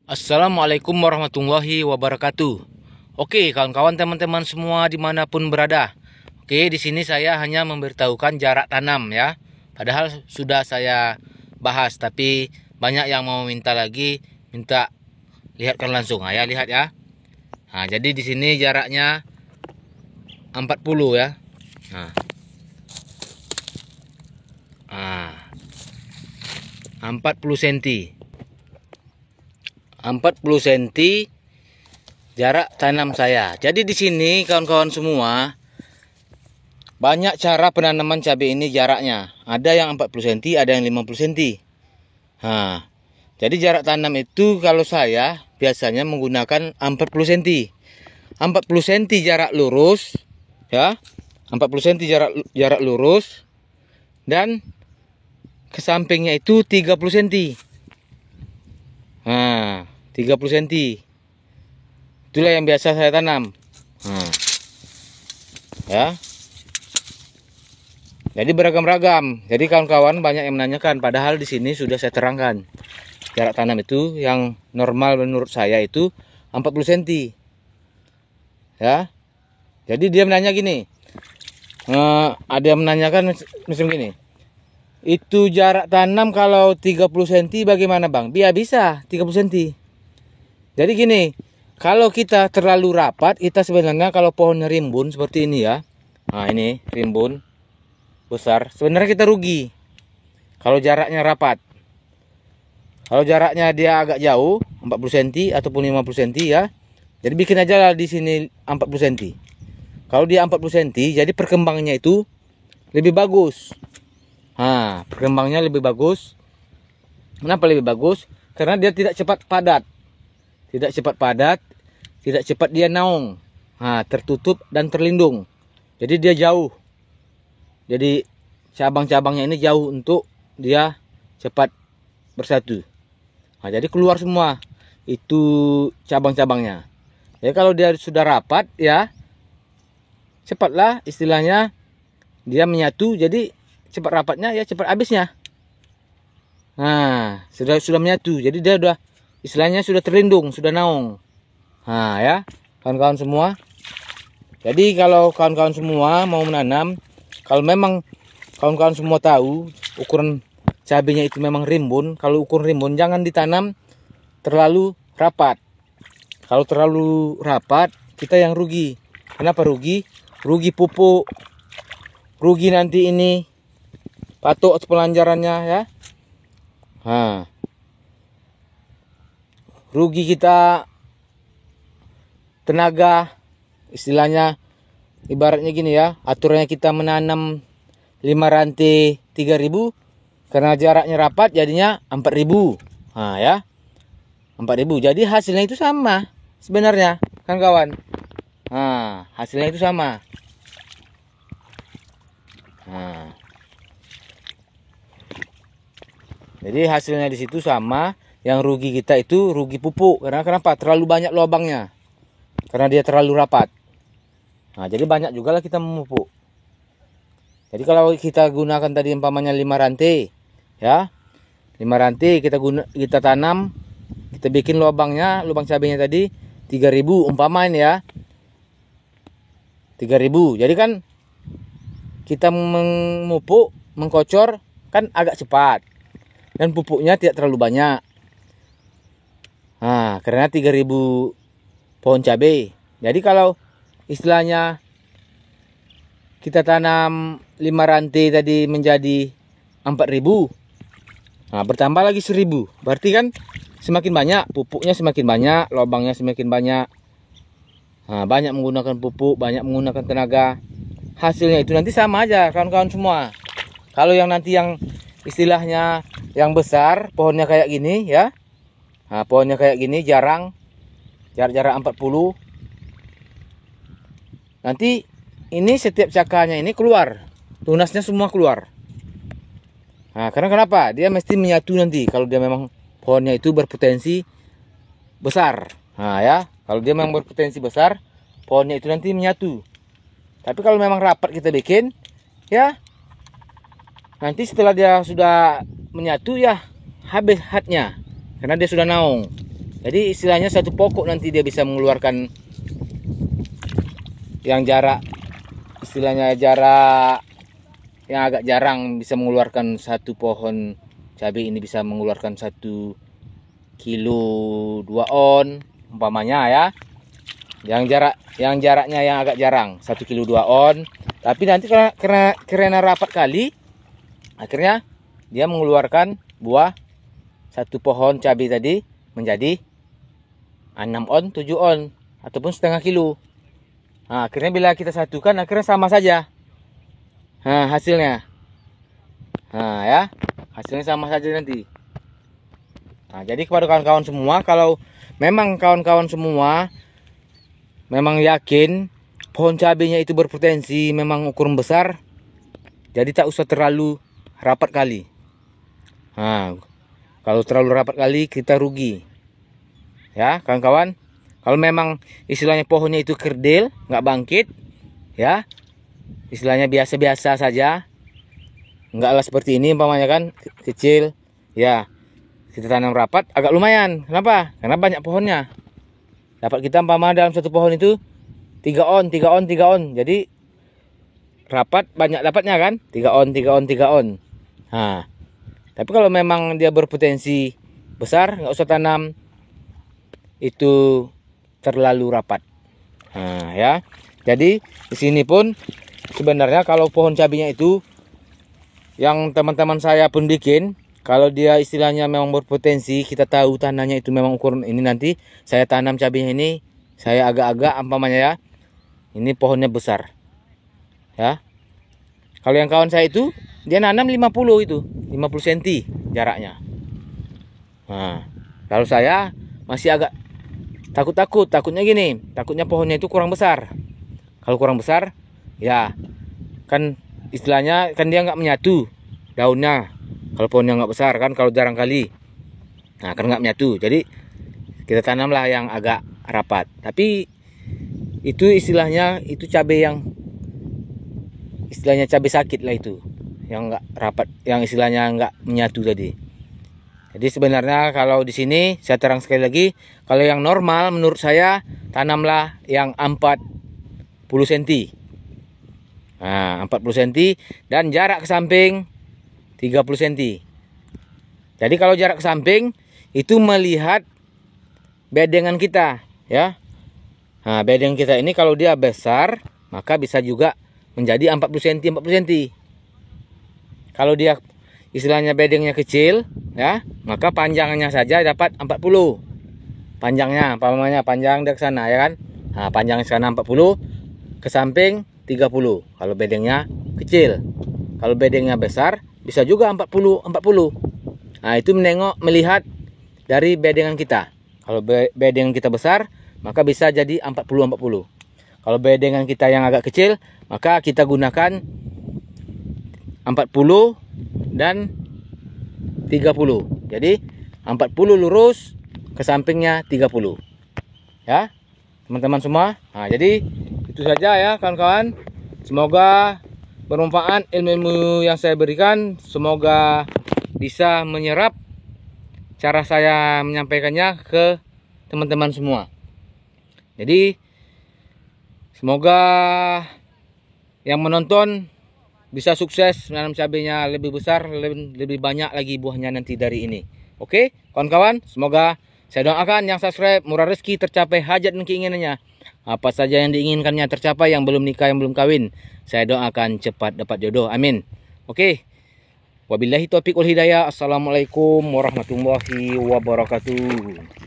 Assalamualaikum warahmatullahi wabarakatuh. Oke, kawan-kawan, teman-teman semua dimanapun berada. Oke, di sini saya hanya memberitahukan jarak tanam ya. Padahal sudah saya bahas, tapi banyak yang mau minta lagi, minta lihatkan langsung. Nah, ya lihat ya. Nah, jadi di sini jaraknya 40 ya. Nah, 40 cm. 40 cm jarak tanam saya. Jadi di sini kawan-kawan semua, banyak cara penanaman cabai ini jaraknya. Ada yang 40 cm, ada yang 50 cm. Nah, jadi jarak tanam itu kalau saya biasanya menggunakan 40 cm. 40 cm jarak lurus ya. 40 cm jarak lurus dan ke sampingnya itu 30 cm. Nah, 30 cm. Itulah yang biasa saya tanam. Nah, ya. Jadi beragam-ragam. Jadi kawan-kawan banyak yang menanyakan, padahal di sini sudah saya terangkan. Jarak tanam itu yang normal menurut saya itu 40 cm. Ya. Jadi dia menanya gini. Ada yang menanyakan macam gini. Itu jarak tanam kalau 30 cm bagaimana, Bang? Bisa 30 cm. Jadi gini, kalau kita terlalu rapat, kita sebenarnya kalau pohonnya rimbun seperti ini ya. Nah, ini rimbun besar. Sebenarnya kita rugi kalau jaraknya rapat. Kalau jaraknya dia agak jauh, 40 cm ataupun 50 cm ya. Jadi bikin aja lah di sini 40 cm. Kalau dia 40 cm, jadi perkembangannya itu lebih bagus. Nah, perkembangannya lebih bagus. Kenapa lebih bagus? Karena dia tidak cepat padat. Tidak cepat padat, tidak cepat dia naung. Nah, tertutup dan terlindung. Jadi dia jauh. Jadi cabang-cabangnya ini jauh untuk dia cepat bersatu. Nah, jadi keluar semua itu cabang-cabangnya. Jadi kalau dia sudah rapat ya, cepatlah istilahnya dia menyatu. Jadi cepat rapatnya ya cepat habisnya. Nah, sudah menyatu. Jadi dia udah istilahnya sudah terlindung, sudah naung. Nah ya, kawan-kawan semua. Jadi kalau kawan-kawan semua mau menanam, kalau memang kawan-kawan semua tahu ukuran cabenya itu memang rimbun. Kalau ukuran rimbun jangan ditanam terlalu rapat. Kalau terlalu rapat kita yang rugi. Kenapa rugi? Rugi pupuk, rugi nanti ini patok atau pelanjarannya ya. Nah, rugi kita tenaga, istilahnya ibaratnya gini ya, aturannya kita menanam 5 rantai 3.000, karena jaraknya rapat jadinya 4.000. Nah ya, 4.000. Jadi hasilnya itu sama sebenarnya kan kawan. Nah, hasilnya itu sama. Nah, jadi hasilnya di situ sama. Yang rugi kita itu rugi pupuk. Karena kenapa? Terlalu banyak lubangnya. Karena dia terlalu rapat. Nah, jadi banyak juga lah kita memupuk. Jadi kalau kita gunakan tadi umpamanya 5 rantai, ya, 5 rantai kita tanam, kita bikin lubangnya, lubang cabenya tadi 3.000 umpamanya ya, 3.000. Jadi kan kita memupuk, mengkocor kan agak cepat dan pupuknya tidak terlalu banyak. Nah, karena 3.000 pohon cabai. Jadi kalau istilahnya kita tanam 5 rantai tadi menjadi 4.000. Nah, bertambah lagi 1.000. Berarti kan semakin banyak, pupuknya semakin banyak, lubangnya semakin banyak. Nah, banyak menggunakan pupuk, banyak menggunakan tenaga. Hasilnya itu nanti sama aja kawan-kawan semua. Kalau yang nanti yang istilahnya yang besar, pohonnya kayak gini ya. Nah, pohonnya kayak gini jarak 40. Nanti ini setiap cakanya ini keluar, tunasnya semua keluar. Nah, karena kenapa? Dia mesti menyatu nanti kalau dia memang pohonnya itu berpotensi besar. Nah ya, kalau dia memang berpotensi besar, pohonnya itu nanti menyatu. Tapi kalau memang rapat kita bikin, ya nanti setelah dia sudah menyatu ya habis hatnya. Karena dia sudah naung. Jadi istilahnya satu pokok nanti dia bisa mengeluarkan yang jarak, istilahnya jarak yang agak jarang bisa mengeluarkan satu pohon cabai ini bisa mengeluarkan 1 kilo 2 on umpamanya ya. Yang jaraknya yang agak jarang 1 kilo 2 on. Tapi nanti karena rapat kali, akhirnya dia mengeluarkan buah satu pohon cabai tadi menjadi 6 on, 7 on ataupun setengah kilo. Nah, akhirnya bila kita satukan akhirnya sama saja. Nah, hasilnya. Nah, ya. Hasilnya sama saja nanti. Nah, jadi kepada kawan-kawan semua, kalau memang kawan-kawan semua memang yakin pohon cabenya itu berpotensi memang ukuran besar, jadi tak usah terlalu rapat kali. Nah, kalau terlalu rapat kali kita rugi. Ya, kawan-kawan. Kalau memang istilahnya pohonnya itu kerdil, nggak bangkit, ya, istilahnya biasa-biasa saja, enggaklah seperti ini umpamanya kan, kecil, ya, kita tanam rapat agak lumayan. Kenapa? Karena banyak pohonnya. Dapat kita umpama dalam satu pohon itu 3 on, 3 on, 3 on. Jadi rapat banyak dapatnya kan? 3 on, 3 on, 3 on. Nah, tapi kalau memang dia berpotensi besar, nggak usah tanam itu terlalu rapat. Nah, ya. Jadi di sini pun sebenarnya kalau pohon cabenya itu yang teman-teman saya pun bikin, kalau dia istilahnya memang berpotensi, kita tahu tanahnya itu memang ukuran ini, nanti saya tanam cabenya ini, saya agak-agak umpamanya ya, ini pohonnya besar. Ya. Kalau yang kawan saya itu dia nanam 50 itu, 50 cm jaraknya. Nah, kalau saya masih agak takutnya gini, takutnya pohonnya itu kurang besar. Kalau kurang besar, ya kan istilahnya kan dia nggak menyatu daunnya. Kalau pohonnya nggak besar kan, kalau jarang kali, nah kan nggak menyatu. Jadi kita tanamlah yang agak rapat. Tapi itu istilahnya itu cabai yang istilahnya cabai sakit lah itu, yang nggak rapat, yang istilahnya nggak menyatu tadi. Jadi sebenarnya kalau di sini saya terang sekali lagi, kalau yang normal menurut saya tanamlah yang 40 cm. Nah, 40 cm dan jarak ke samping 30 cm. Jadi kalau jarak ke samping itu melihat bedengan kita, ya. Nah, bedengan kita ini kalau dia besar, maka bisa juga menjadi 40 cm, 40 cm. Kalau dia istilahnya bedengnya kecil, ya, maka panjangnya saja dapat 40. Panjangnya, umpamanya panjang dari sana, ya kan? Nah, panjangnya sana 40, ke samping 30. Kalau bedengnya kecil. Kalau bedengnya besar, bisa juga 40, 40. Nah, itu melihat dari bedengan kita. Kalau bedengan kita besar, maka bisa jadi 40, 40. Kalau bedengan kita yang agak kecil, maka kita gunakan 40 dan 30. Jadi 40 lurus, ke sampingnya 30. Ya, teman-teman semua. Nah, jadi itu saja ya kawan-kawan. Semoga bermanfaat ilmu-ilmu yang saya berikan. Semoga bisa menyerap cara saya menyampaikannya ke teman-teman semua. Jadi semoga yang menonton bisa sukses menanam cabenya lebih besar, lebih banyak lagi buahnya nanti dari ini. Oke, kawan-kawan, semoga saya doakan yang subscribe murah rezeki, tercapai hajat dan keinginannya. Apa saja yang diinginkannya tercapai, yang belum nikah, yang belum kawin, saya doakan cepat dapat jodoh. Amin. Oke. Wabillahi taufiq wal hidayah. Assalamualaikum warahmatullahi wabarakatuh.